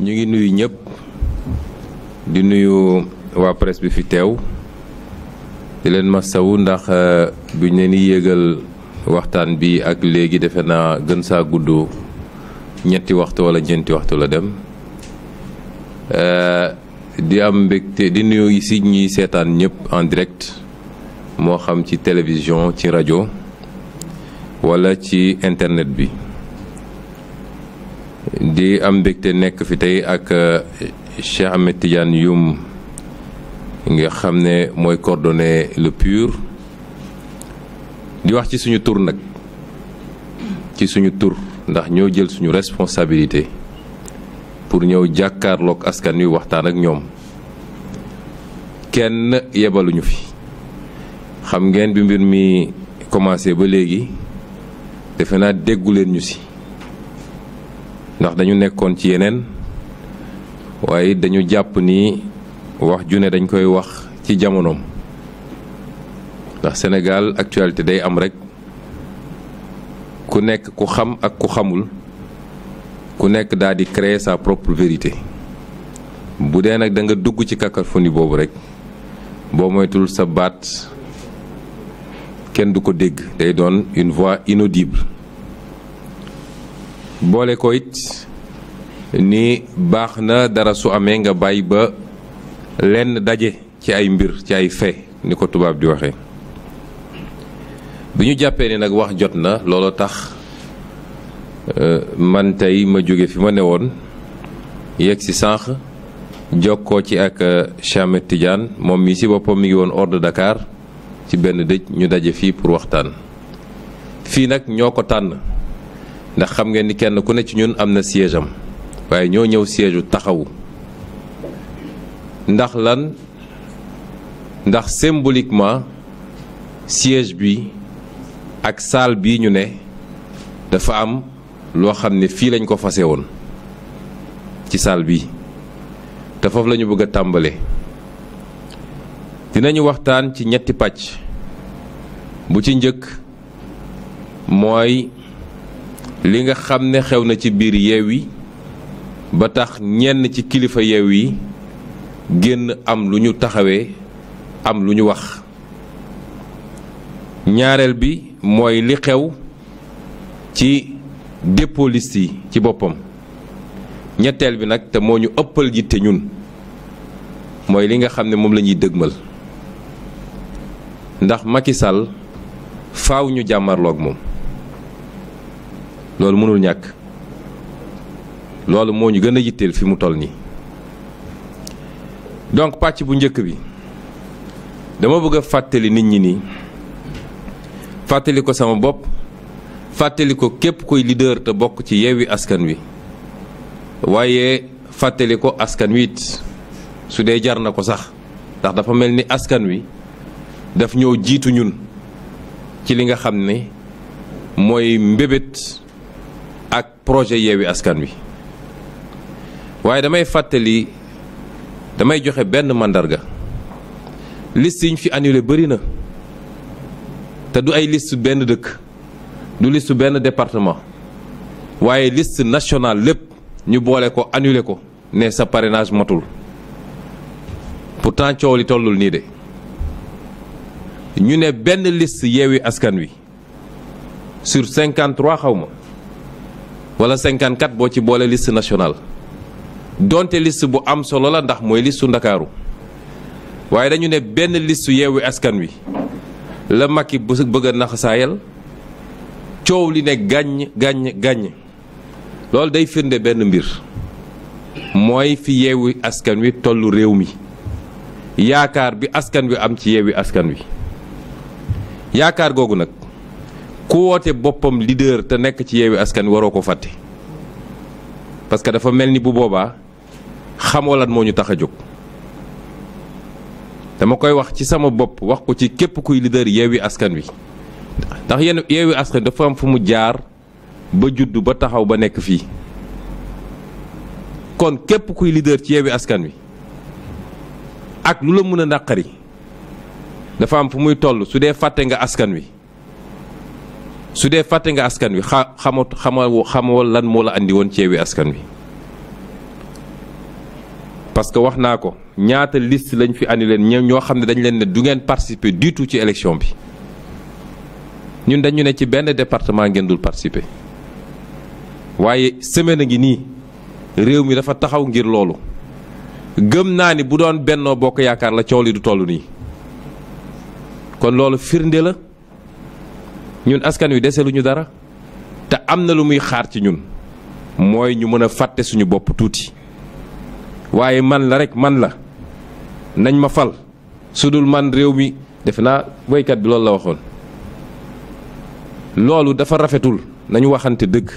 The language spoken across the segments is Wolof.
ñu ngi nuyu ñëpp di nuyu waa presse bi fi teew di leen masawu ndax buñ leen di yéegal waxtaan bi ak léegi defe naa gën saa gudd ñetti waxtu wala ñeenti waxtu la dem di am mbégte di nuyu ici ñuy seetaan ñëpp en direct moo xam ci télévision ci rajo wala ci internet bi di am mbégte nekk fi tey ak Cheikh Ahmed Tidiane Youm nga xam ne mooy coordonné le PUR di wax ci suñu tur nag ci suñu tur ndax ñoo jël suñu responsabilité pour ñëw jàkkaarloog askan wi waxtaan ak ñoom kenn yebaluñu fi xam ngeen bi mbir mi commencé ba léegi defe naa déggu leen ñu si ndax dañu nekkoon ci yeneen waaye dañu jàpp ni wax ju ne dañ koy wax ci jamonoom ndax Sénégal actualité day am rek ku nekk ku xam ak ku xamul ku nekk daal di créer sa propre vérité bu dee nag da nga dugg ci cacophonie boobu rek boo moytul sa baat kenn du ko dégg day doon une voix inaudible boole ko it ni baax na dara su amee nga bàyyi ba lenn daje ci ay mbir ci ay fait ni ko tubaab di waxee bi ñu jàppee ni nag wax jot na loolu tax man tey ma jóge fi ma newoon yegg si sànq jokkoo ci ak Cheikh Ahmed Tidiane moom mi si boppam mi ngi woon hors de Dakar ci benn dëj ñu daje fii pour waxtaan fii nag ñoo ko tànn ndax xam ngeen ni kenn ku ne ci ñun am na siège am waaye ñoo ñëw siège u taxawu ndax lan ndax symboliquement siège bi ak salle bii ñu ne dafa am loo xam ne fii lañ ko fase woon ci salle bi te foofu la ñu bëgg a tàmbale dinañu waxtaan ci ñetti pàcc bu ci njëkk mooy li nga xam ne xew na ci biir Yewwi ba tax ñenn ci kilifa Yewwi génn am lu ñu taxawee am lu ñu wax ñaareel bi mooy li xew ci dépôt liste yi ci boppam ñetteel bi nag te moo ñu ëppal jitte ñun mooy li nga xam ne moom la ñuy dëgmal ndax Macky Sall faaw ñu jàmmarloog moom loolu mënul ñàkk loolu moo ñu gën a yitteel fi mu toll nii donc pàcc bu njëkk bi dama bëgg a fàttali nit ñi nii fàttali ko sama bopp fàttali ko képp kuy leader te bokk ci Yewwi Askan Wi waaye fàttali ko askan wi it su dee jar na ko sax ndax dafa mel ni askan wi daf ñoo jiitu ñun ci li nga xam ne mooy mbébét ak projet Yewwi Askan Wi waaye damay fàttali damay joxe benn màndarga liste yi ñu fi annulé bëri na te du ay liste benn dëkk du liste benn département waaye liste nationale lépp ñu boole ko annulé ko ne sa parrainage matul pourtant coow li tollul nii de ñu ne benn liste Yewwi Askan Wi sur 53 xaw ma wala 54 boo ci boole liste nationale donte liste bu am solo la ndax mooy listu Ndakaaru waaye dañu ne benn liste Yewwi Askan Wi la Macky bëgg a naxasaayal coow li ne gàññ loolu day firnde benn mbir mooy fi Yewwi Askan Wi tollu réew mi yaakaar bi askan wi am ci Yewwi Askan Wi yaakaar googu nag ku woote boppam leader te nekk ci Yewwi Askan Wi waroo ko fàtte parce que dafa mel ni bu boobaa xamoo lan moo ñu tax a jóg dama koy wax ci sama bopp wax ko ci képp kuy leader Yewwi Askan Wi ndax yenn Yewwi Askan Wi dafa am fu mu jaar ba judd ba taxaw ba nekk fii kon képp kuy leader ci Yewwi Askan Wi ak lu la mën a naqari dafa am fu muy toll su dee fàtte nga askan wi su dee fàtte nga askan wi xamoo lan moo la andi woon ci Yewwi Askan Wi parce que wax naa ko ñaata liste lañ fi annulé ñoo xam ne dañ leen ne du ngeen participer du tout ci élection bi ñun dañu ne ci benn département ngeen dul participer waaye semaine a ngi nii réew mi dafa taxaw ngir loolu gëm naa ni bu doon Benno Bokk Yaakaar la coow li du toll nii kon loolu firnde la ñun askan wi deseluñu dara te am na lu muy xaar ci ñun mooy ñu mën a fàtte suñu bopp tuuti waaye man la rek man la nañ ma fal su dul man réew mi defe naa woykat bi loolu la waxoon loolu dafa rafetul nañu waxante dëgg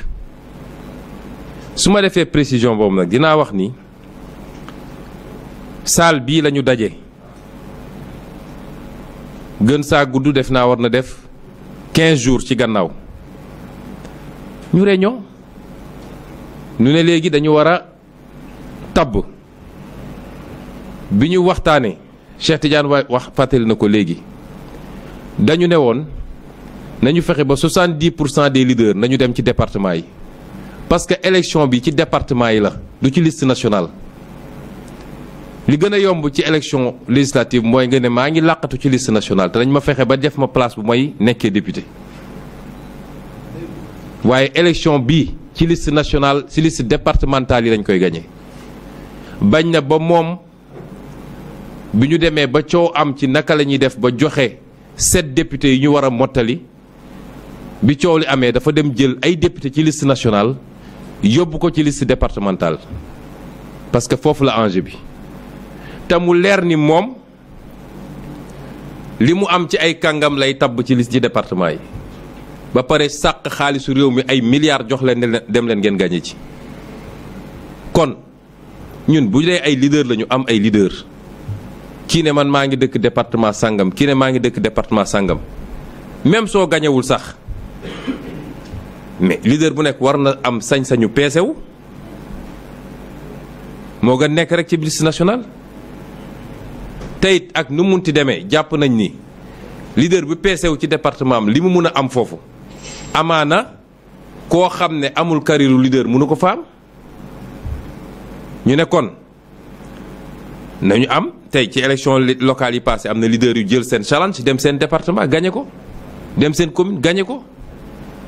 su ma defee précision boobu nag dinaa wax ni salle bii la ñu daje gën saa gudd def naa war na def 15 jours ci gannaaw ñu réunion ñu ne léegi dañu war a tabb bi ñu waxtaanee Cheikh Tidiane wax fàttali na ko léegi dañu ne woon nañu fexe ba 70% des leaders nañu dem ci département yi parce que élection bi ci département yi la du ci liste nationale li gën a yomb ci élection législative mooy nga ne maa ngi làqatu ci liste nationale te dañ ma fexe ba def ma place bu may nekkee député waaye élection bii ci liste nationale ci liste départementale yi lañ koy gagné bañ na ba moom bi ñu demee ba coow am ci naka la ñuy def ba joxe 7 députés yi ñu war a mottali bi coow li amee dafa dem jël ay député ci liste nationale yóbbu ko ci liste départementale parce que foofu la enjeu bi te mu leer ni moom li mu am ci ay kàngam lay tabb ci liste ci département yi ba pare sàq xaalisu réew mi ay milliards jox leen dem leen ngeen gagné ci kon ñun bu dee ay leader la ñu am ay leader kii ne man maa ngi dëkk département sàngam kii ne maa ngi dëkk département sàngam même soo gañewul sax mais leader bu nekk war na am sañ-sañu peesewu moo gën nekk rek ci liste nationale teyit ak nu munti demee jàpp nañ ni leader bu peesewu ci département am li mu mun a am foofu amaana koo xam ne amul kariru leader mënu ko fa am ñu ne kon nañu am tey ci élection locale yi passé am na leader yu jël seen challenge dem seen département gagné ko dem seen commune gagné ko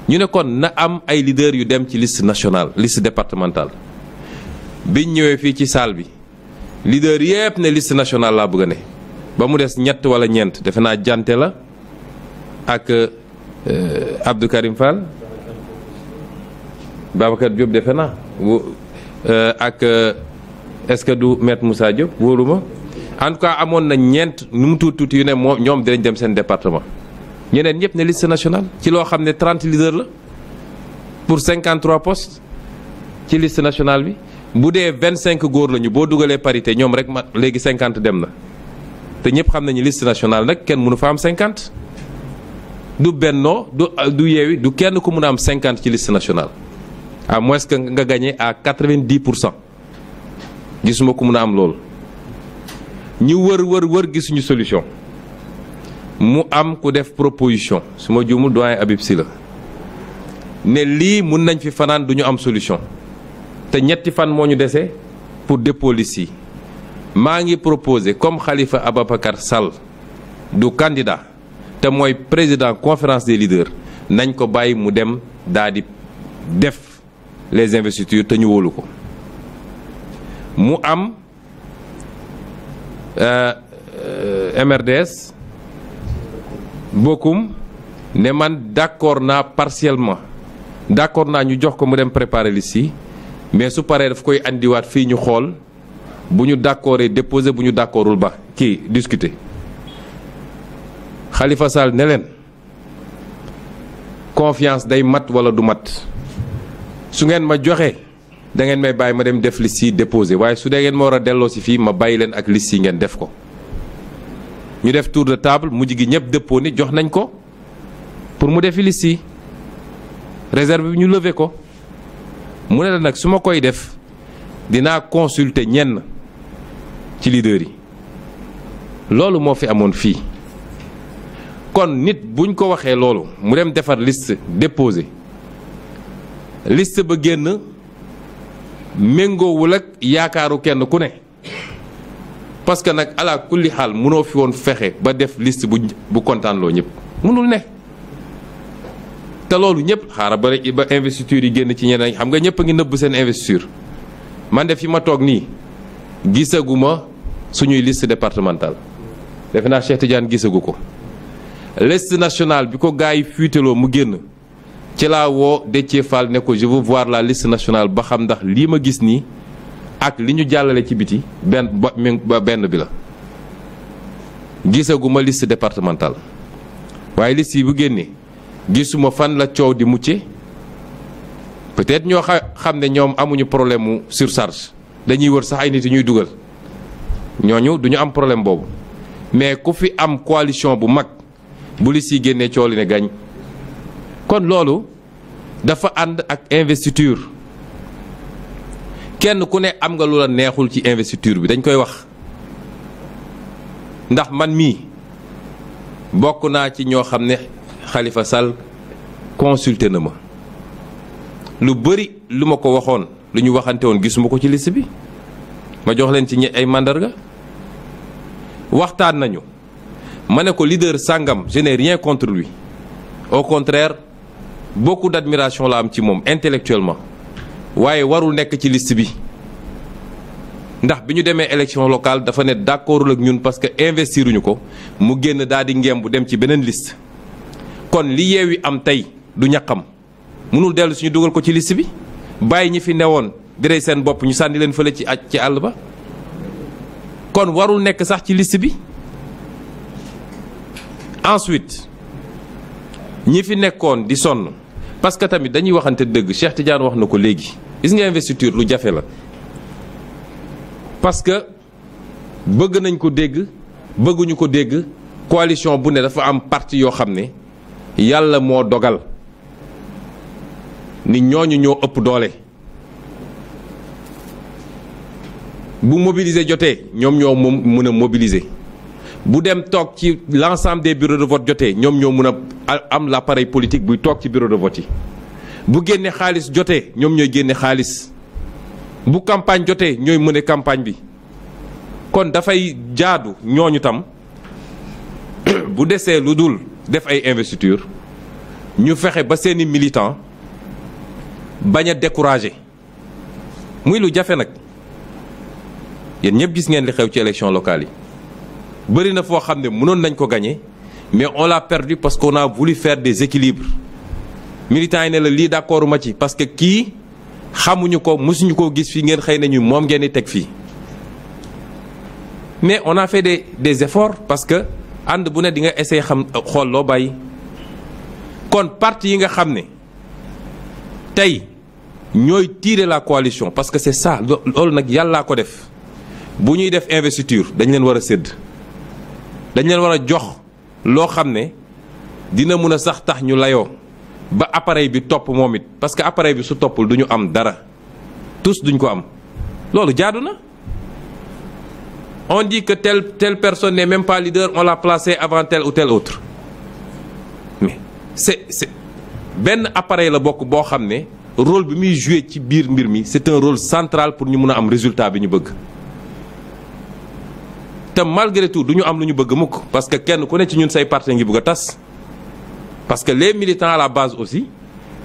ñu ne kon na am ay leader yu dem ci liste nationale liste départementale biñ ñëwee fii ci salle bi leader yépp ne liste nationale laa bëgg a ne ba mu des ñett wala ñeent defe naa jante la ak Abdou Karim Fall Babacar Diop defe naa ak est-ce que du Maître Moussa Diop wóoruma en tout cas amoon na ñeent nu mu tuuti tuuti yu ne moom ñoom dinañ dem seen département ñeneen ñëpp ne liste nationale ci loo xam ne 30 leaders la pour 53 postes ci liste nationale bi bu dee 25 góor lañu boo dugalee parité ñoom rek ma léegi 50 dem na te ñëpp xam nañu liste nationale nag kenn mënu fa am 50 du Benno du Yewwi du kenn ku mun a am 50 ci liste nationale à moins que nga gagné à 90%. gisuma ku mun a am loolu ñu wër gisuñu solution mu am ku def proposition su ma juumul doyen Habib Sy la ne lii mun nañ fi fanaan duñu am solution te ñetti fan moo ñu dese pour dépôt liste yi maa ngi proposé comme Khalifa Ababacar Sall du candidat te mooy président conférence des leaders nañ ko bàyyi mu dem daal di def les investitures te ñu wóolu ko mu am MRDS bokkum ne man d'accord naa partiellement d'accord naa ñu jox ko mu dem préparer liste yi mais su paree daf koy andiwaat fii ñu xool bu ñu d'accordee déposer bu ñu d'accordul ba kii discuter Khalifa Sall ne leen confiance day mat wala du mat su ngeen ma joxee da ngeen may bàyyi ma dem def liste yi déposé waaye su dee ngeen ma war a delloo si fii ma bàyyi leen ak liste yi ngeen def ko ñu def tour de table mujj gi ñëpp dëppoo ni jox nañ ko pour mu defi liste yi réserve bi ñu lever ko mu ne la nag su ma koy def dinaa consulter ñenn ci leader yi loolu moo fi amoon fii kon nit buñ ko waxee loolu mu dem defar liste déposé liste ba génn méngoowul ak yaakaaru kenn ku ne parce que nag ala kulli xaal mënoo fi woon fexe ba def liste bu kontaanloo ñëpp mënul ne. te loolu ñëpp xaaral ba investiture yi génn ci ñeneen xam nga ñëpp a ngi nëbb seen investiture man de fi ma toog nii gisaguma suñuy liste départementale defe naa Cheikh Tidiane gisagu ko. liste nationale bi ko gars yi fuiteloo mu génn ci laa woo Déthié Fall ne ko je veux voir la liste nationale ba xam ndax lii ma gis nii ak li ñu jàllale ci biti benn bi la. gisaguma liste départementale waaye liste yi bu génnee gisuma fan la coow di mucce peut-être ñoo xam ne ñoom amuñu problème mu surcharge dañuy wër sax ay nit yi ñuy dugal ñooñu duñu am problème boobu mais ku fi am coalition bu mag bu liste yi génnee coow li ne gañ kon loolu dafa ànd ak investiture kenn ku ne am nga lu la neexul ci investiture bi dañ koy wax ndax man mii bokk naa ci ñoo xam ne Khalifa Sall consulté na ma lu bëri lu ma ko waxoon lu ñu waxante woon gisuma ko ci liste bi ma jox leen ci ay mandarga waxtaan nañu ma ne ko leader sàngam je n'ai rien contre lui au contraire beaucoup d'admiration la am ci moom intellectuellement waaye warul nekk ci liste bi ndax bi ñu demee élection locale dafa ne d'accordul ak ñun parce que investiruñu ko mu génn daal di ngeem bu dem ci beneen liste kon li Yewwi am tey du ñaqam mënul dellu suñu dugal ko ci liste bi bàyyi ñi fi newoon di rey seen bopp ñu sànni leen fële ci àll ba kon warul nekk sax ci liste bi. ensuite ñi fi nekkoon di sonn parce que tamit dañuy waxante dëgg Cheikh Tidiane wax na ko léegi gis nga investiture lu jafe la parce que bëgg nañ ko dégg bëgguñu ko dégg coalition bu ne dafa am parti yoo xam ne yàlla moo dogal ni ñooñu ñoo ëpp doole bu mobiliser jotee ñoom ñoo mën a mobiliser. bu dem toog ci l'ensemble des bureaux de vote jotee ñoom ñoo mën a am l'appareil politique buy toog ci bureau de vote yi bu génne xaalis jotee ñoom ñooy génne xaalis bu campagne jotee ñooy mëne campagne bi kon dafay jaadu ñooñu tam bu desee lu dul def ay investiture ñu fexe ba seeni militant bañ a décourager muy lu jafe nag yéen ñëpp gis ngeen li xew ci élection locale yi bëri na foo xam ne mënoon nañ ko gagner mais on l'a perdu parce qu'on a voulu faire des équilibres militants yi ne la lii d'accord ma ci parce que kii xamuñu ko mësuñu koo gis fii ngeen xëy nañu moom ngeen di teg fii mais on a fait des efforts parce que ànd bu ne di nga essayer xam xool loo bàyyi kon parti yi nga xam ne tey ñooy tirer la coalition parce que c'est ça loolu nag yàllaa ko def bu ñuy def investiture dañ leen war a sédd dañ leen war a jox loo xam ne dina mun a sax tax ñu layoo ba appareil bi topp moom it parce que appareil bi su toppul du ñu am dara tous duñ ko am loolu jaadu na. On dit que telle personne n'est même pas leader, on l'a placé avant tel ou tel autre. Mais c'est benn appareil la bokk boo xam ne rôle bi muy joué ci biir mbir mi c'est un rôle central pour ñu mun a am résultat bi ñu bëgg. te malgré tout du ñu am lu ñu bëgg mukk parce que kenn ku ne ci ñun say parti ngi bëgg a tas parce que les militants à la base aussi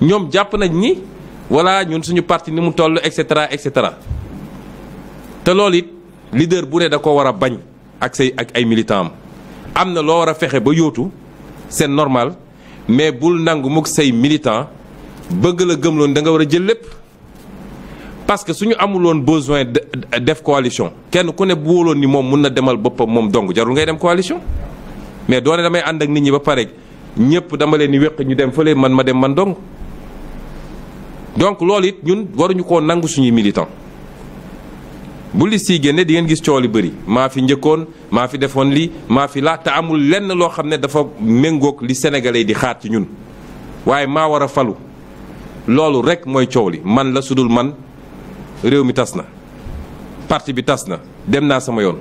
ñoom jàpp nañ ni voilà ñun suñu parti ni mu toll et cetera et cetera te loolu it. leader bu ne da ko war a bañ ak ay militants am na loo war a fexe ba yóotu c'est normal mais bul nangu mukk say militants bëgg la gëmloon da nga war a jël lépp parce que suñu amuloon besoin def coalition kenn ku ne bu wóoloon ni moom mun na demal boppam moom dong jarul ngay dem coalition mais doone damay ànd ak nit ñi ba pare ñëpp dama leen ni wéq ñu dem fële man ma dem man dong donc loolu it ñun waruñu koo nangu suñuy militants bu liste yi génne di ngeen gis coow li bëri maa fi njëkkoon maa fi defoon lii maa fi laa te amul lenn loo xam ne dafa méngoog li sénégalais di xaar ci ñun waaye maa war a falu loolu rek mooy coow li man la sudul man réew mi tas na parti bi tas na dem naa sama yoon.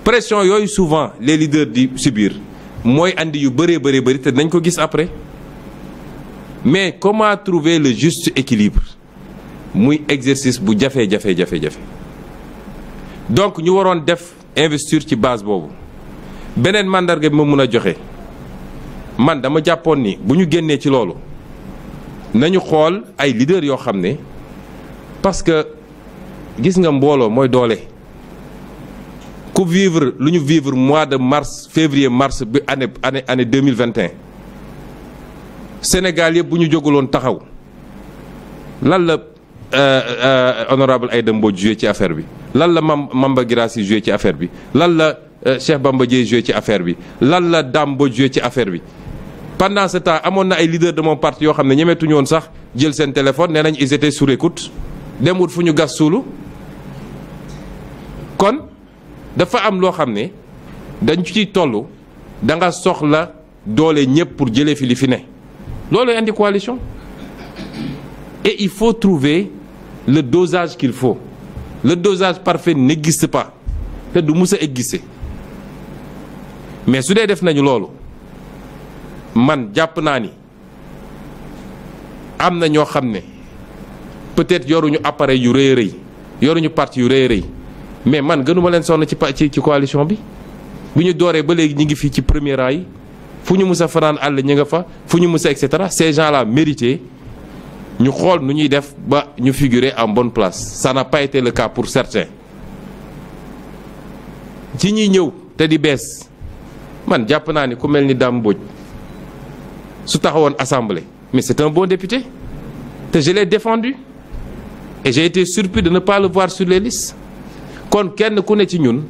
pression yooyu souvent les leaders di subir mooy andi yu bëree bëri te nañ ko gis après mais comment trouver le juste équilibre muy exercice bu jafe donc ñu waroon def investiture ci base boobu. beneen mandarga bi ma mun a joxe man dama jàppoon ni bu ñu génnee ci loolu nañu xool ay leaders yoo xam ne parce que gis nga mbooloo mooy doole. ku vivre lu ñu vivre mois de mars février mars bi année 2021 Sénégal yëpp bu ñu jóguloon taxaw lan la honorable Aïda Mbodj joué ci affaire bi lan la Mamba Guirassy joué ci affaire bi lan la Cheikh Bamba Dièye joué ci affaire bi lan la Dame Mbodj joué ci affaire bi pendant ce temps amoon na ay leaders de mon parti yoo xam ne ñemeetuñu woon sax jël seen téléphone nee nañ ils étaient sur écoute dem wut fu ñu gas suulu kon dafa am loo xam ne dañ ciy toll da nga soxla doole ñëpp pour jëlee fi li fi ne loolu indi coalition et il faut trouver le dosage qu'il faut le dosage parfait n'existe pas te du mus a exister mais su dee def nañu loolu man jàpp naa ni am na ñoo xam ne peut-être yoruñu appareil yu rëy a rëy yoruñu parti yu rëy a rëy mais man gënuma leen sonn ci coalition bi bu ñu dooree ba léegi ñi ngi fii ci premier rang yi fu ñu mus a fanaan àll ñi nga fa fu ñu mus a et cetera ces gens-là mérité ñu xool nu ñuy def ba ñu figurer en bonne place ça n'a pas été le cas pour certains ci ñiy ñëw te di bees man jàpp naa ni ku mel ni Dame Mbodj su taxawoon assemblée mais c'est un bon député te je l'ai défendu et j'ai été surpris de ne pas le voir sur les listes kon kenn ku ne ci ñun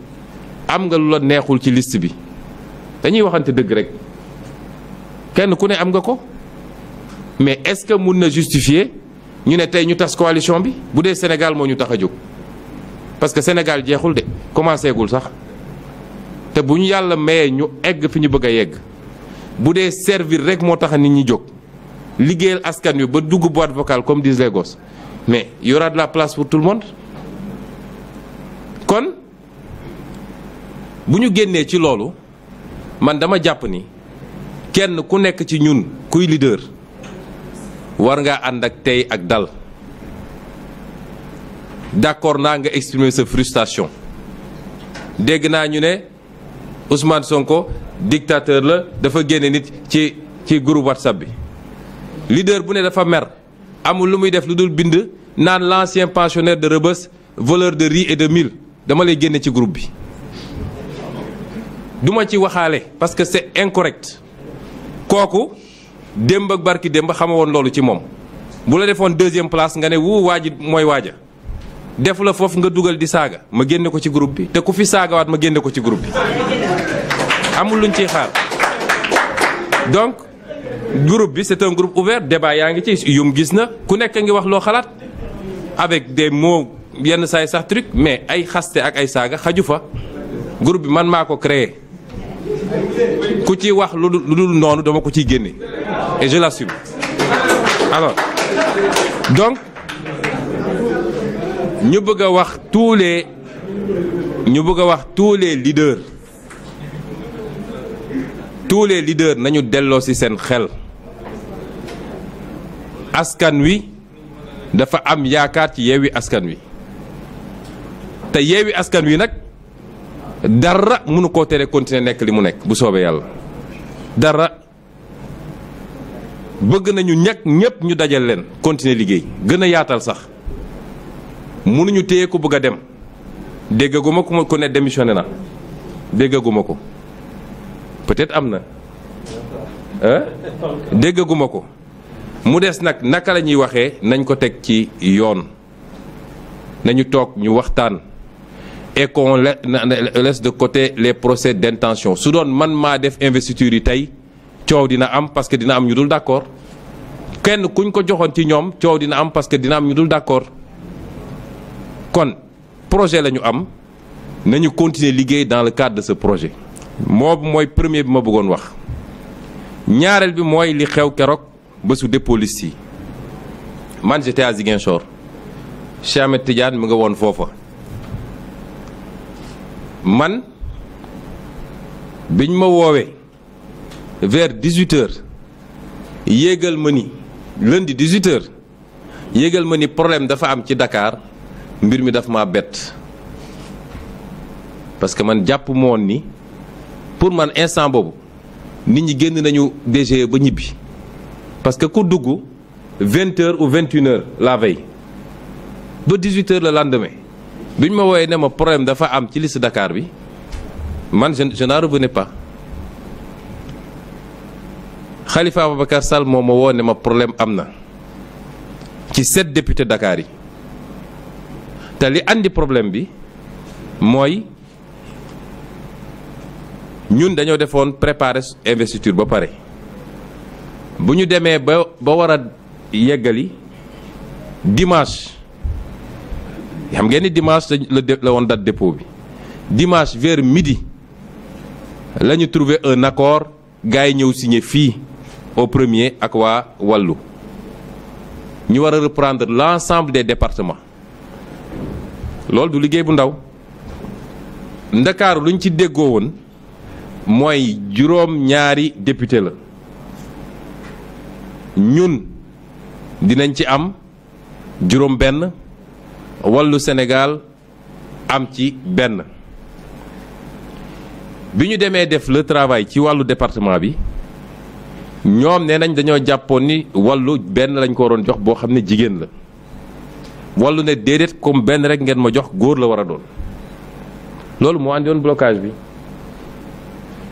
am nga lu la neexul ci liste bi dañuy waxante dëgg rek kenn ku ne am nga ko mais est-ce que mun na justifier ñu ne tey ñu tas coalition bi bu dee Sénégal moo ñu tax a jóg parce que Sénégal jeexul de commencé gul sax te bu ñu yàlla mayee ñu egg fi ñu bëgg a yegg bu dee servir rek moo tax a nit ñi jóg liggéeyal askan wi ba dugg boîte vocale comme disent les gosses mais y aura de la place pour tout le monde kon bu ñu génnee ci loolu man dama jàpp ni kenn ku nekk ci ñun kuy leader war ngaa ànd ak tey ak dal d'accord naa nga exprimer sa frustration dégg naa ñu ne Ousmane Sonko dictateur la dafa génne nit ci groupe WhatsApp bi leader bu ne dafa mer amul lu muy def lu dul bind naan l'ancien pensionnaire de Rebeuss voleur de riz et de mil dama lay génne ci groupe bi duma ci waxaale parce que c'est incorrect kooku démb ak barki démb xama woon loolu ci moom bu la defoon deuxième place nga ne wu waaji mooy waaja def la foofu nga dugal di saaga ma génne ko ci groupe bi te ku fi saagawaat ma génne ko ci groupe bi amul luñ ciy xaar donc groupe bi c'est un groupe ouvert débat yaa ngi ci yum gis na ku nekk ngi wax loo xalaat avec des mots yenn saay sax truc mais ay xaste ak ay saaga xaju fa groupe bi man maa ko créé ku ci wax lu dul noonu dama ko ciy génne et je l'assume alors donc ñu bëgg a wax tous les leaders nañu delloo ci seen xel askan wi dafa am yaakaar ci Yewwi Askan Wi te Yewwi Askan Wi nag dara mënu koo tere continuer nekk li mu nekk bu soobee yàlla dara bëgg nañu ñëpp ñu dajal leen continuer liggéey gën a yaatal sax mënuñu téye ko bëgg a dem déggaguma ku ne démissionné na déggaguma ko peut-être am na déggaguma ko mu des nag naka la ñuy waxee nañ ko teg ci yoon nañu toog ñu waxtaan et qu'on laisse de côté les procès d'intention su doon man maa def investiture yi tey coow dina am parce que dina am ñu dul d'accord kenn kuñ ko joxoon ci ñoom coow dina am parce que dina am ñu dul d'accord kon projet la ñu am nañu continuer liggéey dans le cadre de ce projet mooy premier bi ma bëggoon wax ñaareel bi mooy li xew keroog bésu dépôt liste yi man j'étais à Ziguinchor Cheikh Ahmed Tidiane mu nga woon foofa man biñ ma woowee vers 18h yéegal ma ni lundi 18h yéegal ma ni problème dafa am ci Dakar mbir mi daf ma bett parce que man jàpp moon ni pour man instant boobu nit ñi génn nañu DGE ba ñibbi parce que ku dugg 20h ou 21h la veille ba 18h le lendemain bi ñu ma wooyee ne ma problème dafa am ci liste Dakar bi man je n'en revenais pas Khalifa Ababacar Sall moo ma woo ne ma problème am na ci 7 députés Dakar yi te li andi problème bi mooy ñun dañoo defoon préparer investiture ba pare bu ñu demee ba war a yeggali dimanche xam ngeen ni dimanche la woon date dépôt bi dimanche vers midi la ñu trouvé un accord gars yi ñëw signé fii au premier ak waa wàllu ñu war a reprendre l'ensemble des départements loolu du liggéey bu ndaw Ndakaaru luñ ci déggoo woon mooy juróom-ñaari député la ñun dinañ ci am juróom-benn wàllu Sénégal am ci benn bi ñu demee def le travail ci wàllu département bi ñoom nee nañ dañoo jàppoon ni wàllu benn lañ ko waroon jox boo xam ne jigéen la wàllu ne déedéet comme benn rek ngeen ma jox góor la war a doon loolu moo andi woon blocage bi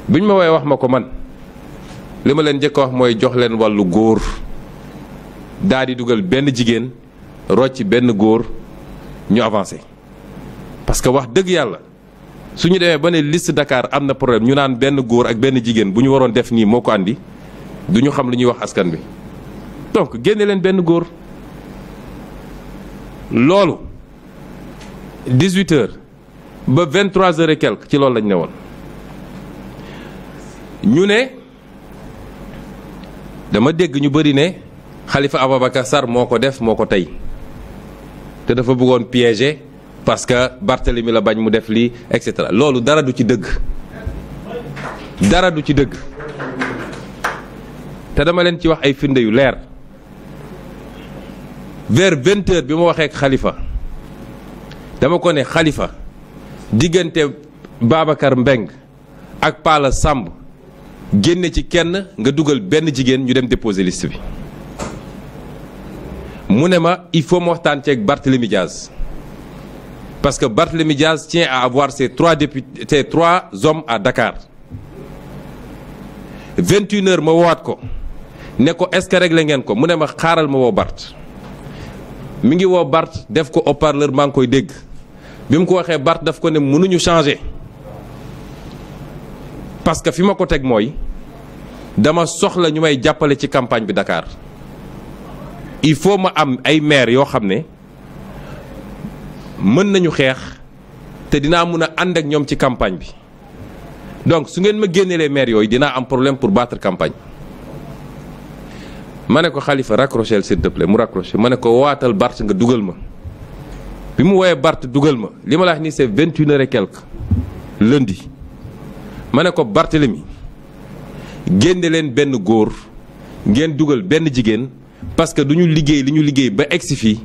biñ ma woowee wax ma ko man li ma leen njëkk a wax mooy jox leen wàllu góor daal di dugal benn jigéen rocc benn góor ñu avancé parce que wax dëgg yàlla su ñu demee ba ne liste Dakar am na problème ñu naan benn góor ak benn jigéen bu ñu waroon def nii moo ko andi du ñu xam lu ñuy wax askan bi donc génne leen benn góor loolu 18h ba 23h et quelque ci loolu lañ ne woon ñu ne dama dégg ñu bëri ne Khalifa Ababacar Sall moo ko def moo ko tey te dafa bëggoon piéger parce que Barthélemy la bañ mu def lii et cetera loolu dara du ci dëgg dara du ci dëgg te dama leen ci wax ay firnde yu leer vers 20h bi ma waxee ak Khalifa dama ko ne Khalifa diggante Babacar Mbeng ak Pala Samb génne ci kenn nga dugal benn jigéen ñu dem déposer liste bi mu ne ma il faut ma waxtaan ceeg Barthélemy Diaz parce que Barthélemy Diaz tient à avoir ses 3 députés, ses 3 hommes à Dakar 21h ma woowaat ko ne ko est-ce que réglé ngeen ko mu ne ma xaaral ma woo Barth mi ngi woo Barth def ko haut-parleur maa ngi koy dégg bi mu ko waxee Barth daf ko ne mënuñu changer parce que fi ma ko teg mooy dama soxla ñu may jàppale ci campagne bi Dakar il faut ma am ay maire yoo xam ne mën nañu xeex te dinaa mun a ànd ak ñoom ci campagne bi donc su ngeen ma génnelee maire yooyu dinaa am problème pour battre campagne ma ne ko Khalifa raccroché s'il te plaît mu raccroché ma ne ko waatal Barth nga dugal ma bi mu woowee Barth dugal ma li ma la wax nii c'est 21h et quelque lundi ma ne ko Barthélemy génne leen benn góor ngeen dugal benn jigéen parce que du ñu liggéey li ñu liggéey ba egsi fii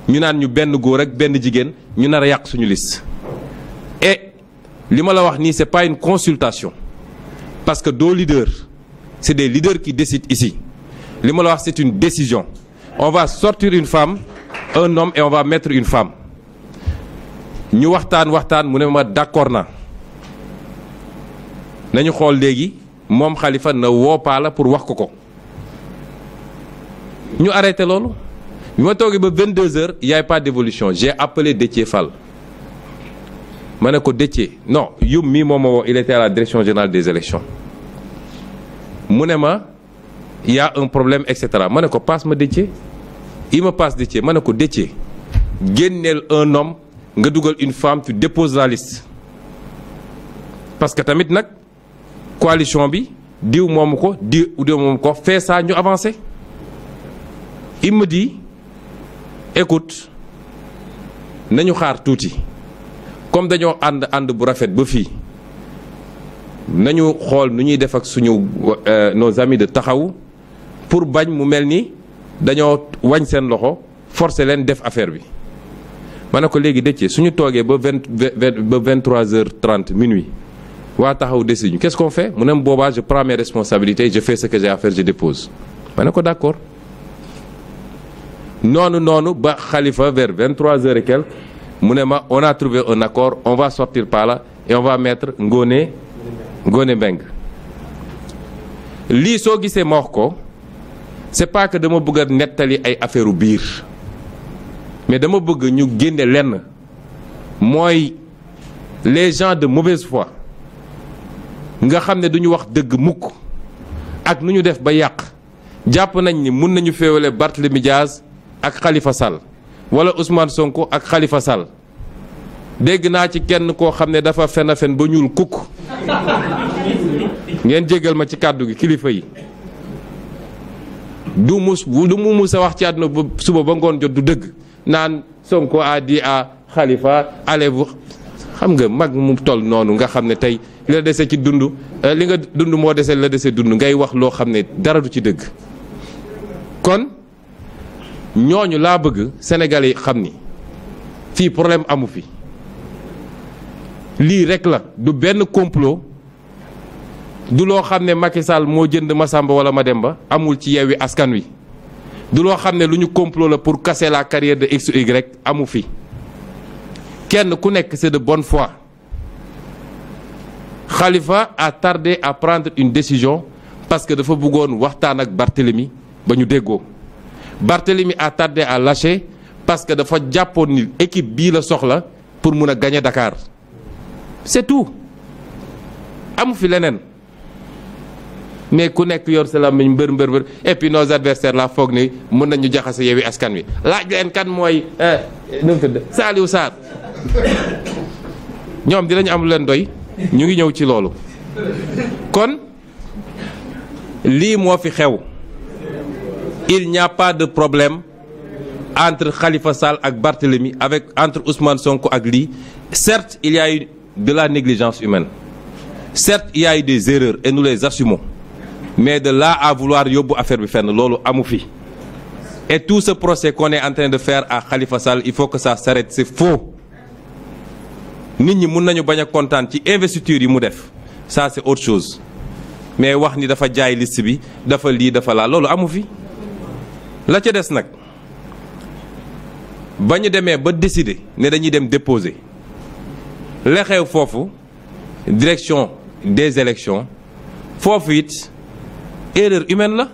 ñu naan ñu benn góor ak benn jigéen ñu nar a yàq suñu liste. Et li ma la wax nii c'est pas une consultation parce que doo leader c'est des leaders qui décident ici li ma la wax c'est une décision on va sortir une femme un homme et on va mettre une femme ñu waxtaan mu ne ma d'accord na nañu xool léegi moom Khalifa na woo Pala pour wax ko ñu arrêté loolu bi ma toogee ba 22h y a pas d'évolution j'ai appelé Déthié Fall ma ne ko Déthié non yum mii moom ma woo il était à la direction générale des élections mu ne ma y a un problème et cetera ma ne ko passe ma Déthié il me passe Déthié ma ne ko Déthié génneel un homme nga dugal une femme tu déposes la liste parce que tamit nag coalition bi diw moomu ko diw moomu ko fait ça ñu avancé il me dit écoute nañu xaar tuuti comme dañoo ànd bu rafet ba fii nañu xool nu ñuy def ak suñu nos amis de taxawu pour bañ mu mel ni dañoo wañ seen loxo forcer leen def affaire bi ma ne ko léegi Déthié suñu toogee ba 23h30 minuit waa taxaw décision qu'est-ce qu'on fait mu ne boobaa je prends mes responsabilités je fais ce que j'ai à faire je dépose ma ne ko d'accord noonu ba Khalifa vers 23h et quelques mu ne ma on a trouvé un accord on va sortir par là et on va mettre Ngoné Mbengue lii soo gisee ma wax ko c'est pas que dama bëgg a nettali ay affaire biir mais dama bëgg ñu génne lenn mooy les gens de mauvaise foi nga xam ne duñu wax dëgg mukk ak nu ñu def ba yàq jàpp nañ ni mun nañu féewale Barthélémy Diaz ak Khalifa Sall wala Ousmane Sonko ak Khalifa Sall dégg naa ci kenn koo xam ne dafa fen a fen ba ñuul kukk ngeen jégal ma ci kàddu gi kilifa yi du mu mus a wax ci àdduna ba suba ba ngoon jot du dëgg naan Sonko a dit à Khalifa allez-vous xam nga mag mu toll noonu nga xam ne tey li la dese ci dund li nga dund moo dese la dese dund ngay wax loo xam ne dara du ci dëgg kon ñooñu laa bëgg Sénégalais yi xam ni fii problème amu fi lii rek la du benn complot du loo xam ne Macky Sall moo jënd Massamba wala Mademba amul ci Yewwi Askan Wi du loo xam ne lu ñu complot la pour casser la carrière de X ou Y amu fi kenn ku nekk c'est de bonne foi Khalifa a tardé à prendre une décision parce que dafa bëggoon waxtaan ak Barthélemy ba ñu déggoo Barthélemy a tardé à lâcher parce que dafa jàppoon ni équipe bii la soxla pour mun a gagner Dakar c'est tout amu fi leneen mais ku nekk yor sa làmmiñ mbër et puis nos adversaires la foog ni mën nañu jaxase Yewwi Askan Wi laaj leen kan mooy nu mu tudd Saliou Sarr ñoom dinañ am lu leen doy ñu ngi ñëw ci loolu kon lii moo fi xew il n'y a pas de problème entre Khalifa Sall ak Barthélemy avec entre Ousmane Sonko ak lii certes il y a eu de la négligence humaine certes il y a eu des erreurs et nous les assumons mais de là à vouloir yóbbu affaire bi fenn loolu amu fi et tout ce procès qu'on est en train de faire à Khalifa Sall il faut que ça s'arrête c'est faux nit ñi mun nañu bañ a kontaan ci investiture yi mu def ça c'est autre chose mais wax ni dafa jaay liste bi dafa lii dafa laa loolu amu fi la ca des nag ba ñu demee ba décider ne dañuy dem déposer la xew foofu direction des élections foofu it erreur humaine la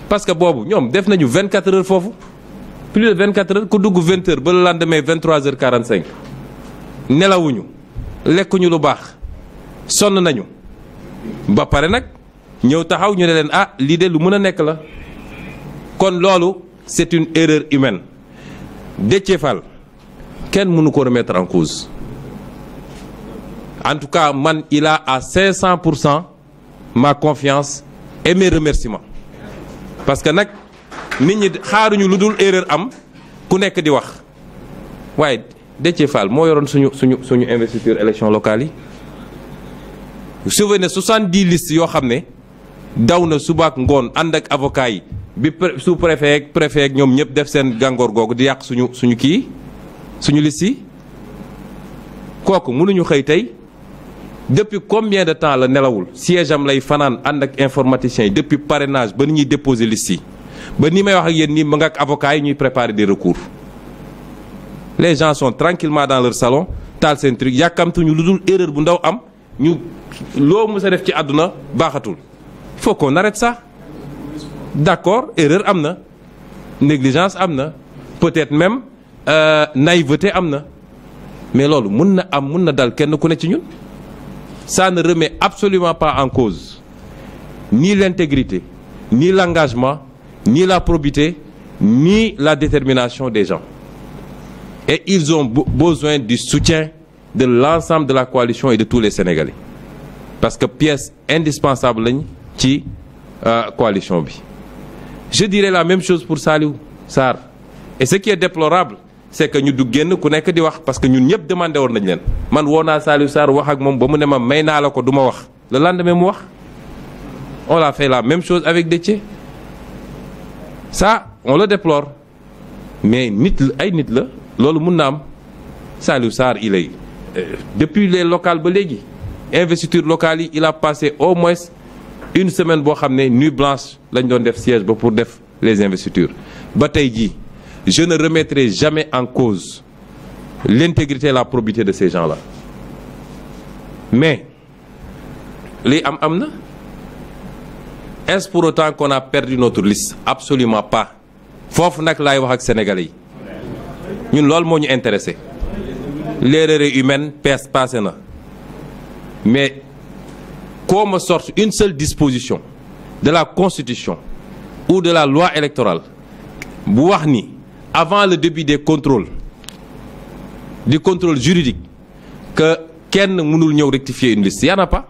parce que boobu ñoom def nañu 24 heures foofu plus de 24 heures ku dugg 20 heures ba le lendemain 23h45 nelawuñu lekkuñu lu baax sonn nañu ba pare nag ñëw taxaw ñu ne leen ah lii de lu mën a nekk la kon loolu c'est une erreur humaine Déthié Fall kenn mënu ko remettre en cause en tout cas man il a à 500% ma confiance et mes remerciements parce que nag nit ñi xaaruñu lu dul erreur am ku nekk di wax waaye Déthié Fall moo yoroon suñu investiture élection locale yi vous souvenez 70 listes yoo xam ne daw na subaak ngoon ànd ak avocat yi bi sous-préfet ak préfet ak ñoom ñëpp def seen gàngoor googu di yàq suñu kii suñu liste yi kooku mënuñu xëy tey depuis combien de temps la nelawul siège am lay fanaan ànd ak informaticiens yi depuis parrainage ba ni ñuy déposer liste yi ba ni may wax ak yéen nii ma nga ak avocats yi ñuy préparer des recours les gens sont tranquillement dans leur salon taal seen truc yàkkamtuñu lu dul erreur bu ndaw am ñu loo mës a def ci àdduna baaxatul il faut qu'on arrête ça d'accord erreur am na négligence am na peut-être même naïveté am na mais loolu mun na dal kenn ku ne ci ñun ça ne remet absolument pas en cause ni l'intégrité ni l'engagement ni la probité ni la détermination des gens et ils ont besoin du soutien de l'ensemble de la coalition et de tous les Sénégalais parce que pièce indispensable lañ ci coalition bi. Je dirais la même chose pour Saliou Sarr et ce qui est déplorable c'est que ñu du génn ku nekk di wax parce que ñun ñëpp demandé woon nañ leen man woo naa Saliou Sarr wax ak moom ba mu ne ma may naa la ko du ma wax le lendemain mu wax on a fait la même chose avec Déthié ça on le déplore mais nit la ay nit la loolu mun na am Saliou Sarr il est depuis les locales ba léegi investiture locale yi il a passé au moins une semaine boo xam ne nuit blanche lañ doon def siège ba pour def les investitures ba tey jii je ne remettrai jamais en cause l'intégrité et la probité de ces gens-là mais lii am na est-ce pour autant qu'on a perdu notre liste? Absolument pas. Foofu nag laay wax ak sénégalais yi ñun loolu moo ñu intéressé l'erreur humaine passé na mais qu'on me sorte une seule disposition de la constitution ou de la loi électorale bu wax ni avant le début des contrôles du contrôle juridique que kenn mënul ñëw rectifier une liste y en a pas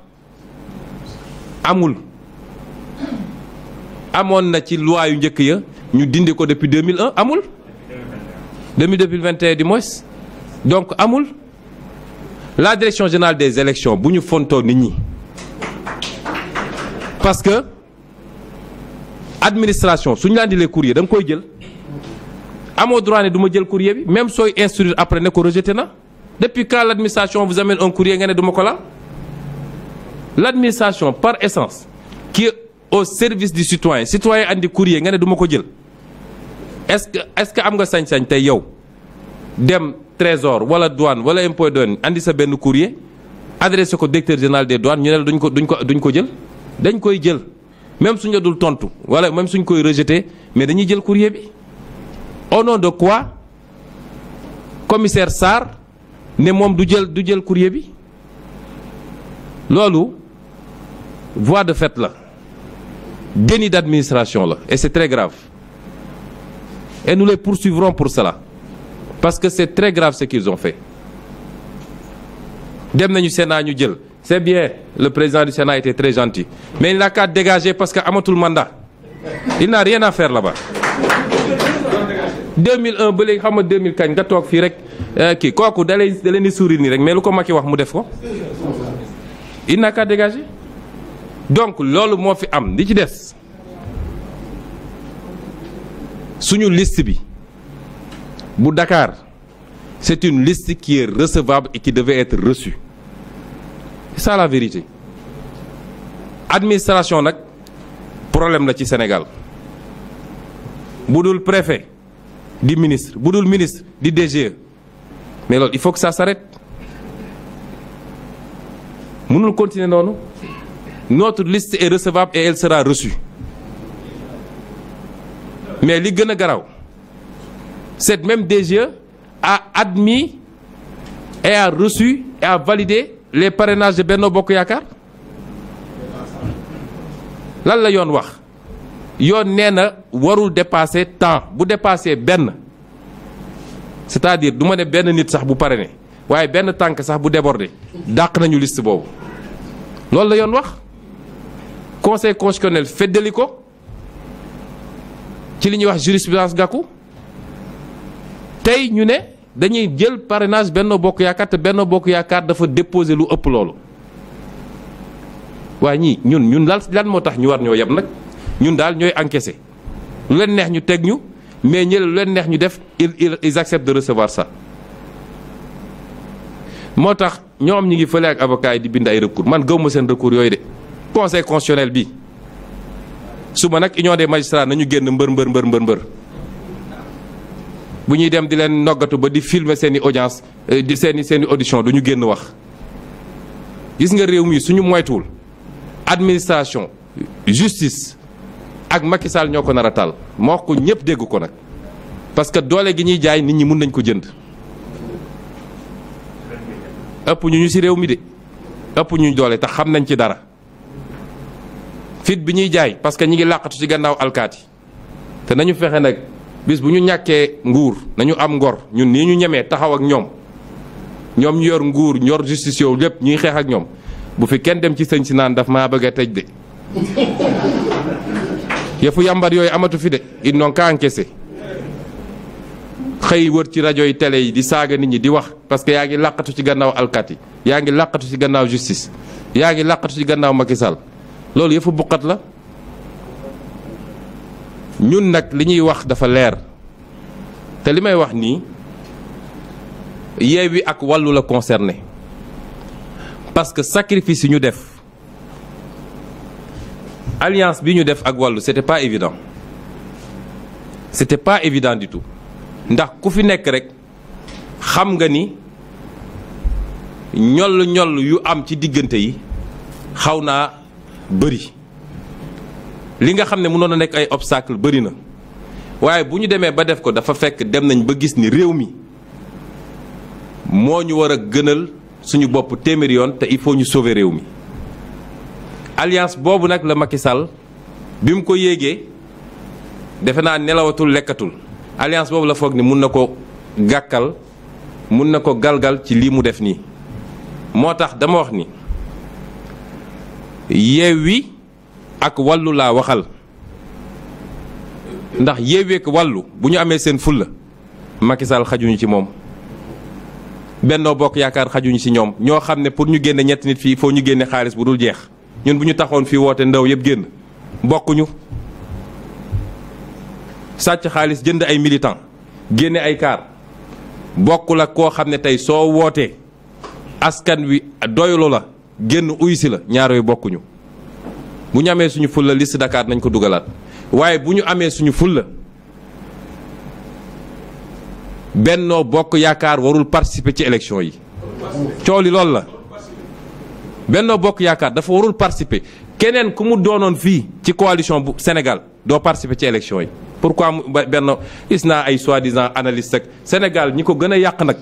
amul. amoon na ci loi yu njëkk ya ñu dindi ko depuis 2001 amul 2021 du moins donc amul la direction générale des élections bu ñu fontoo nit ñi parce que administration suñu la andilee courrier da nga koy jël amoo droit ne du ma jël courrier bi même sooy instruire après ne ko rejeté na depuis quand l'administration vous amène un courrier nga ne du ma ko laal l'administration par essence qui au service du citoyen andi courrier nga ne du ma ko jël est-ce que am nga sañ-sañ tey yow dem trésor wala douane wala impôt douane andi sa benn courrier adressé ko directeur général des douanes ñu ne la duñ ko jël dañ koy jël même suñ la dul tontu wala même suñ koy rejeté mais dañuy jël courrier bi au nom de quoi commissaire Sarr ne moom du jël courrier bi loolu voie de fait la déni d'administration là et c'est très grave et nous les poursuivrons pour cela parce que c'est très grave ce qu'ils ont fait dem nañu Sénat ñu jël c'est bien le président du Sénat était très gentil mais il n'a qu'à dégager parce que amatul mandat il n'a rien à faire là-bas 2001 ba léegi xam nga 2000 kañ nga toog fii rek kii kooku da leen di sourire nii rek mais lu ko Macky wax mu def ko il n'a qu'à dégager donc loolu moo fi am li ci des suñu liste bi bu Dakar c'est une liste qui est recevable et qui devait être reçue c'est ça la vérité administration nag problème la ci Sénégal bu dul préfet di ministre bu dul ministre di DGE mais loolu il faut que ça s'arrête mënul continuer noonu notre liste est recevable et elle sera reçue mais li gën a garaaw cette même DGE a admis et a reçu et a validé les parrainages de Benno Bokk Yaakaar lan la yoon wax yoon nee na warul dépasser temps bu dépasser benn c'est-à-dire du ma ne benn nit sax bu parrainé waaye benn tànk sax bu débordé dàq nañu liste boobu loolu la yoon wax conseil constitutionnel feddali ko ci li ñuy wax jurisprudence Gakou tey ñu ne dañuy jël parrainage Benno Bokk Yaakaar te Benno Bokk Yaakaar dafa déposer lu ëpp loolu waaye ñii ñun lan moo tax ñu war ñoo yeb nag ñun daal ñooy encaisser lu leen neex ñu teg ñu mais ñële lu leen neex ñu def ils acceptent de recevoir ça moo tax ñoom ñi ngi fële ak avocat yi di bind ay recours man gëwuma seen recours yooyu de conseil constitutionnel bi suba nag union des magistrats nañu génn mbër bu ñuy dem di leen noggatu ba di filmer seen i audience di seen i audition du ñu génn wax gis nga réew mi suñu moytuwul administration justice ak Macky Sall ñoo ko nar a taal moo wax ko ñëpp dégg ko nag parce que doole gi ñuy jaay nit ñi mun nañ ko jënd ëpp ñu ci réew mi de ëpp ñu doole tax xam nañ ci dara fit bi ñuy jaay parce que ñi ngi làqatu ci gannaaw alkaati te nañu fexe nag bis bu ñu ñàkkee nguur nañu am ngor ñun nii ñu ñemee taxaw ak ñoom ñu yor nguur ñor justice yow lépp ñuy xeex ak ñoom bu fi kenn dem ci sëñ si naan daf maa bëgg a tëj de yëfu yàmbar yooyu amatu fi de ils n'ont qu'à encaisser xëy wër ci rajo yi télé yi di saaga nit ñi di wax parce que yaa ngi làqatu ci gannaaw alkaati yaa ngi làqatu ci gannaaw justice yaa ngi làqatu ci gannaaw Macky Sall loolu yëfu buqat la ñun nag li ñuy wax dafa leer te li may wax nii Yewwi ak Wallu la concerné parce que sacrifice yi ñu def alliance bi ñu def ak Wallu c'était pas évident du tout ndax ku fi nekk rek xam nga ni ñoll yu am ci diggante yi xaw naa bëri li nga xam ne mënoon a nekk ay obstacle bëri na waaye bu ñu demee ba def ko dafa fekk dem nañ ba gis ni réew mi moo ñu war a gënal suñu bopp téeméeri yoon te il faut ñu sauver réew mi alliance boobu nag la Macky Sall bi mu ko yéegee defe naa nelawatul lekkatul alliance boobu la foog ni mun na ko gàkkal mun na ko galgal ci lii mu def nii moo tax dama wax ni Yewwi ak Wallu laa waxal ndax Yewwi ak Wallu bu ñu amee seen fulla Macky Sall xajuñu ci moom Benno Bokk Yaakaar xajuñu ci ñoom ñoo xam ne pour ñu génne ñetti nit fii foo ñu génne xaalis bu dul jeex ñun bu ñu taxoon fii woote ndaw yëpp génn bokkuñu sàcc xaalis jënd ay militant génne ay kaar bokkul ak koo xam ne tey soo wootee askan wi doylu la génn uysi la ñaar yooyu bokkuñu bu ñu amee suñu fulla liste Dakar nañ ko dugalaat waaye bu ñu amee suñu fulla Benno Bokk Yaakaar warul participer ci élection yi coow li loolu la Benno Bokk Yaakaar dafa warul participer keneen ku mu doonoon fii ci coalition bu Sénégal doo participer ci élection yi pourquoi Benno gis naa ay soi-disant analyste ak Sénégal ñi ko gën a yàq nag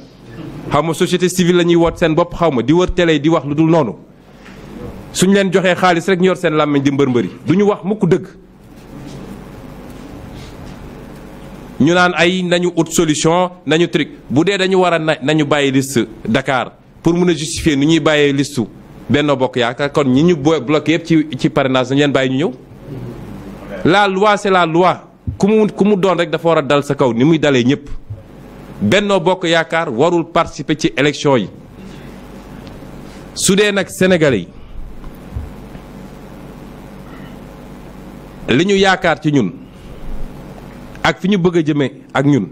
xaw ma société civile la ñuy woot seen bopp xaw ma di wër télé di wax lu dul noonu suñ leen joxee xaalis rek ñu yor seen làmmiñ di mbër-mbëri du ñu wax mukk dëgg ñu naan ay nañu ut solution nañu truc bu dee dañu war a nañu bàyyi liste Dakar pour mun a justifier nu ñuy bàyyee listu Benno Bokk Yaakaar kon ñi ñu bloqué yëpp ci parrainage nañu leen bàyyi ñu ñëw la loi c'est la loi ku mu doon rek dafa war a dal sa kaw ni muy dalee ñëpp Benno Bokk Yaakaar warul participer ci élection yi su dee nag Sénégalais yi li ñu yaakaar ci ñun ak fi ñu bëgg a jëmee ak ñun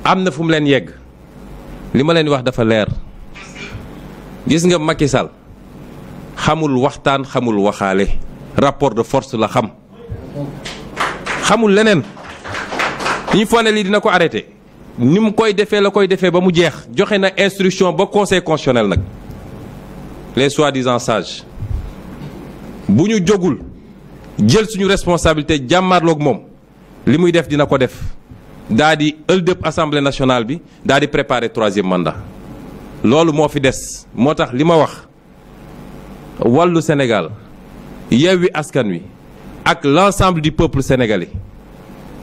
am na fu mu leen yegg li ma leen wax dafa leer gis nga Macky Sall xamul waxtaan xamul waxaale rapport de force la xamul leneen ñu foog ne lii dina ko arrêté ni mu koy defee la koy defee ba mu jeex joxe na instruction ba conseil constitutionnel nag les soi-disant sages bu ñu jógul jël suñu responsabilité jàmmaarloog moom li muy def dina ko def daa di ëldëb assemblée nationale bi daa di préparer 3e mandat loolu moo fi des moo tax li ma wax Wallu Sénégal Yewwi Askan Wi ak l'ensemble du peuple sénégalais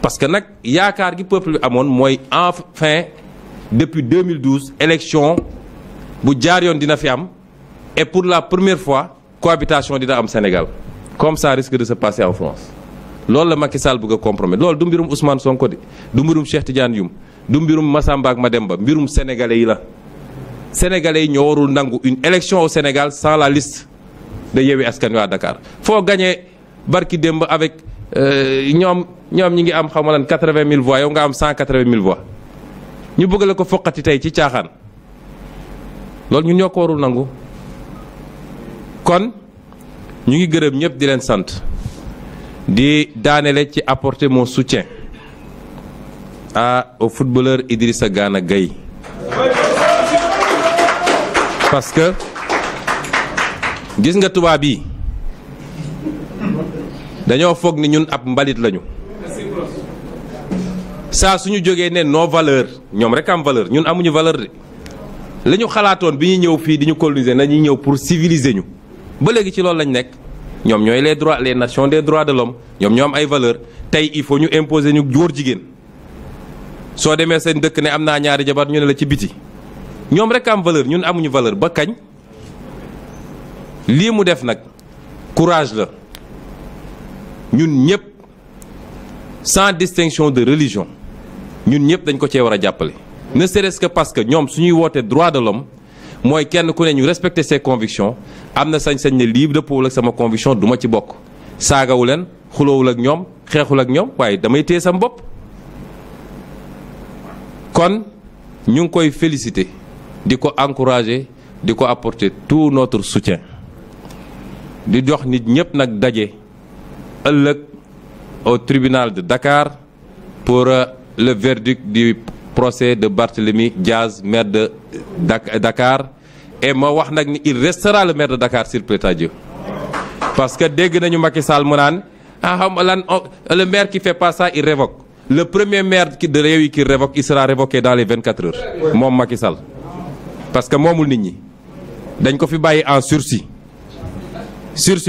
parce que nag yaakaar gi peuple bi amoon mooy enfin depuis 2012 élection bu jaar yoon dina fi am et pour la première fois cohabitation dina am Sénégal comme ça risque de se passer en France loolu la Macky Sall bëgg a compromettre loolu du mbirum Ousmane Sonko de du mbirum Cheikh Tidiane Youm du mbirum Massamba ak Mademba mbirum sénégalais yi la sénégalais yi ñoo warul nangu une élection au Sénégal sans la liste de Yewwi Askan Wi à Dakar foo gagné barki démb avec ñoom ñi ngi am xaw ma lan 80 000 voix yow nga am 180 000 voix ñu bëgg la ko foqati tey ci caaxaan loolu ñun ñoo ko warul nangu kon ñu ngi gërëm ñëpp di leen sant di daanele ci apporter mon soutien au footballeur Idrissa Gana Gueye parce que gis nga tubaab yi dañoo foog ni ñun ab mbalit lañu saa suñu jógee ne nos valeurs ñoom rek am valeur ñun amuñu valeur de la ñu xalaatoon bi ñu ñëw fii di ñu coloniser nañuy ñëw pour civiliser ñu ba léegi ci loolu lañ nekk ñoom ñooy les nations des droits de l'homme ñoom ñoo am ay valeur tey il faut ñu imposer ñu góor jigéen soo demee seen dëkk ne am naa ñaari jabar ñu ne la ci biti ñoom rek am valeur ñun amuñu valeur ba kañ lii mu def nag courage la ñun ñëpp sans distinction de religion ñun ñëpp dañ ko cee war a jàppale ne serait-ce que parce que ñoom suñuy woote droit de l'homme mooy kenn ku ne ñu respecter ses convictions am na sañ-sañ ne lii dëppoowul ak sama conviction du ma ci bokk saagawu leen xuloowul ak ñoom xeexul ak ñoom waaye damay téye sam bopp kon ñu ngi koy féliciter di ko encourager di ko apporter tout notre soutien di jox nit ñëpp nag daje ëllëg au tribunal de Dakar pour le verdict du procès de Barthélémy Diaz, maire de Dakar. Et ma wax nag ni il restera le maire de Dakar s'il plaît à Dieu. Parce que dégg nañu Macky Sall mu naan le maire qui fait pas ça il révoque. Le premier maire de Rewmi qui révoque il sera révoqué dans les 24 heures. moom Macky Sall parce que moomul nit ñi dañ ko fi bàyyi en sursis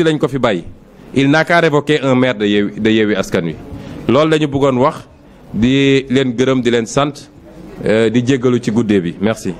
lañ ko fi bàyyi. Il n'a qu'à révoquer un maire de Yewwi Askan Wi loolu lañu bëggoon wax di leen gërëm di leen sant di jéggalu ci guddee bi merci.